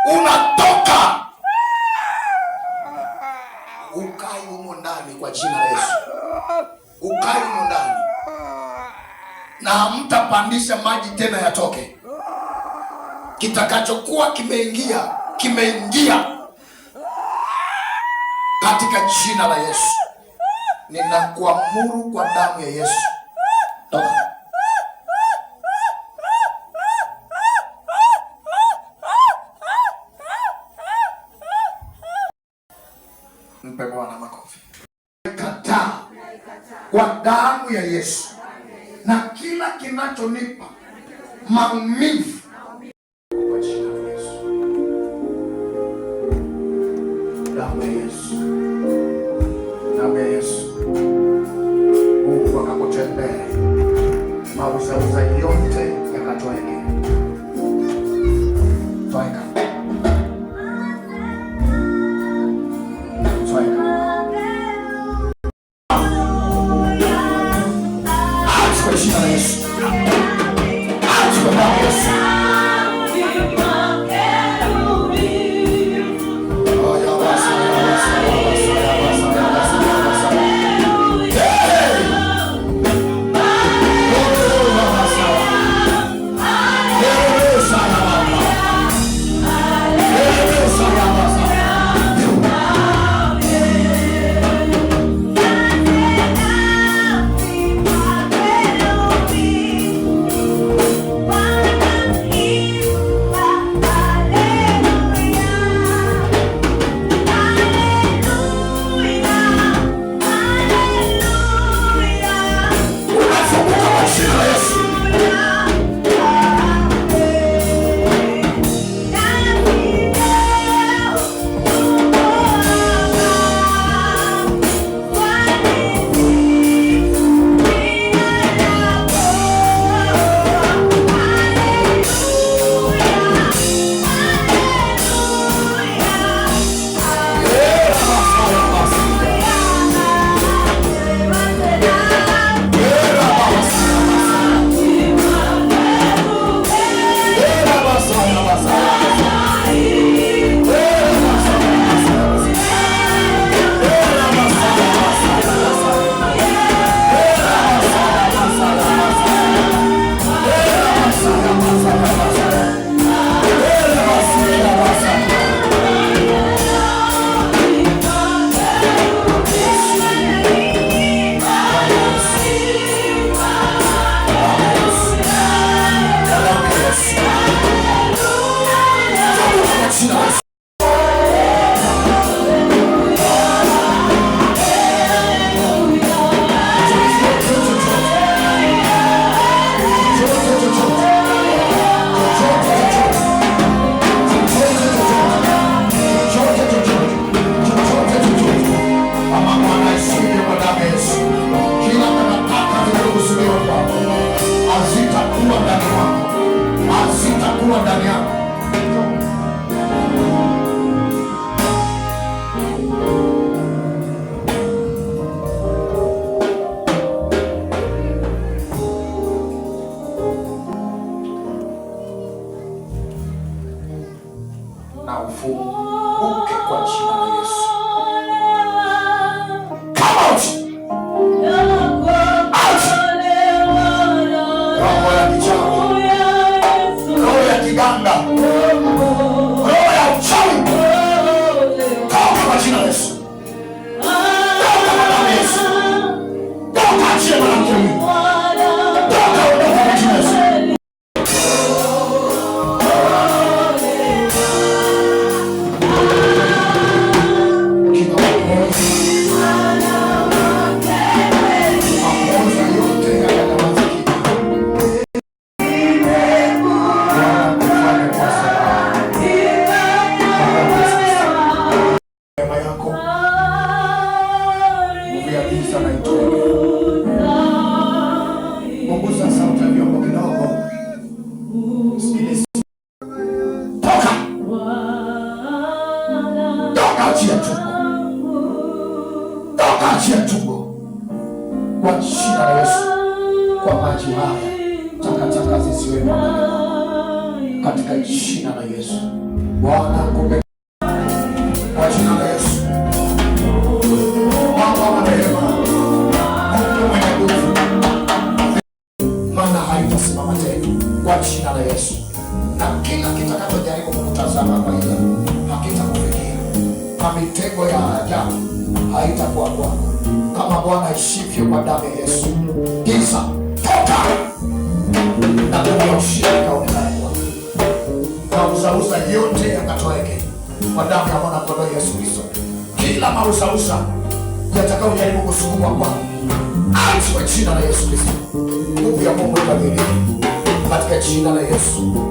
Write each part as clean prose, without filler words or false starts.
unatoka. Ukai humo ndani kwa jina la Yesu. Ukai humo ndani. Na hamtapandisha maji tena yatoke. Kitakachokuwa kimeingia katika jina la Yesu. Ninakuamuru kwa damu ya Yesu. Toka. Mpe Bwana makofi. Kataa kwa damu ya Yesu. Na kila kinachonipa maumivu kwa jina la Yesu. Damu ya Yesu. Damu ya Yesu. Mungu akakutembea. Mauzauza yote yakatoweke. Toeka. Na ufunguke kwa jina la Yesu. Come out. Out. Roho ya kichawi, roho ya kiganga, roho ya uchawi, toka kwa jina la Yesu. Toka kwa jina la Yesu. Toka achie mwanamke huyu. Toka kwa jina la Yesu. Achia tumbo kwa jina la Yesu. Kwa maji haya takataka zisiwe ndani katika jina la Yesu. Bwana kumbe kwa jina la Yesu. Baba wa rehema, Mungu mwenye nguvu, maana haitasimama tena kwa jina la Yesu. Na kila kitakachojaribu kukutazama kwa hila hakitakufikia, na mitego ya ajabu haitakuwa kwako, kama Bwana aishivyo kwa damu ya Yesu. Giza toka na nguvu ya ushindi kaonekane kwako. Mauzauza yote yakatoweke kwa damu ya mwana kondoo Yesu Kristo. Kila mauzauza yatakayojaribu kusukuma kwako, acha kwa jina la Yesu Kristo. Nguvu ya Mungu ikadhihirike katika jina la Yesu.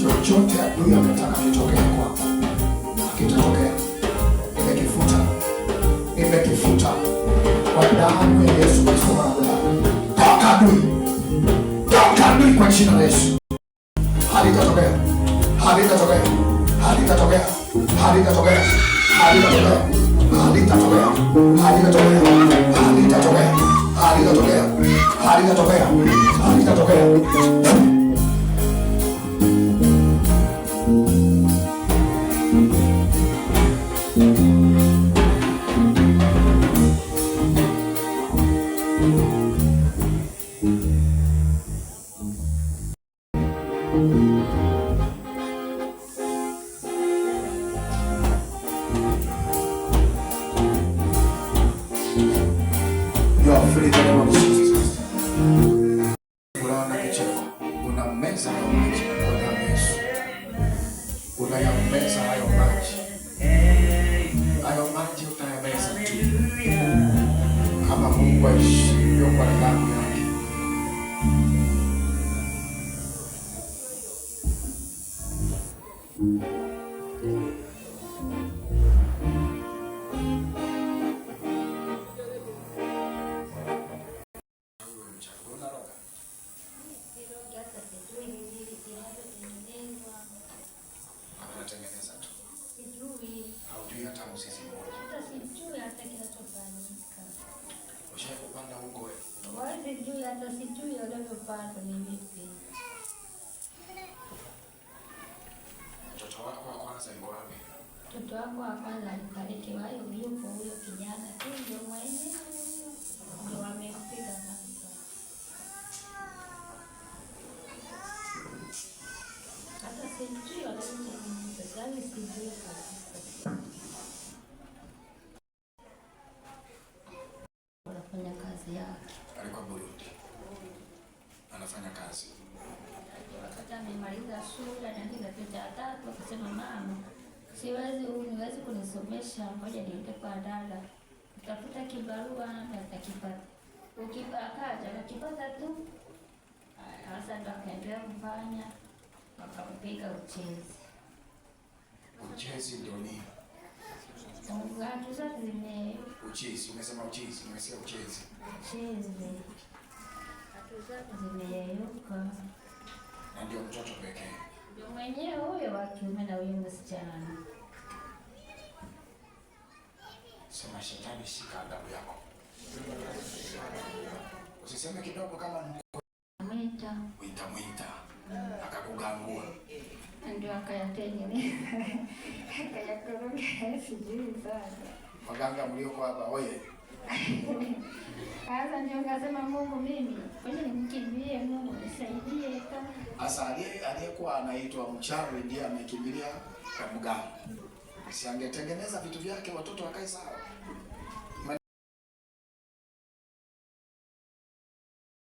Chochote adui ametaka kitokee kwako hakitatokea. Nimekifuta kwa damu ya Yesu Kristo. Toka adui kwa jina la Yesu. Halitatokea. Unaona kicheko, unameza hayo maji kwa damu ya Yesu. Unayameza hayo maji. Hayo maji utayameza tu kama Mungu aishivyo kwa damu yake. Mtoto wangu wa kwanza alifariki, yupo huyo kijana tu ndio mwenye ndio wamempiga kabisa. Hata sijui wala sijui kabisa. Anafanya kazi yake. Alikuwa Burundi. Anafanya kazi. Wakati amemaliza shule na kidato cha 3 akasema mama, niwezi kunisomesha, ngoja niende kwa dada. Utafuta kibarua na utakipata. Ukipata akipata tu. Sasa ndo akaendelea kufanya, akampiga uchezi. Uchezi ndio nini? Watu zote uchezi, umesema uchezi, umesema uchezi. Uchezi. Watu zote zimeyeyuka. Na ndio mtoto pekee. Ndio mwenyewe huyo wa kiume na huyo msichana. Sema shetani, shika adabu yako. Usiseme kidogo kama mwita. Mwita. Akakugangua. ndio akayatengeneza akayakoroga, sijui sana. Waganga mlioko hapa oye. Sasa ndio ngasema Mungu, mimi ngoja nimkimbie Mungu nisaidie. Sasa aliyekuwa anaitwa mchawi ndiye amekimbilia kwa mganga. Si angetengeneza vitu vyake watoto wakae sawa.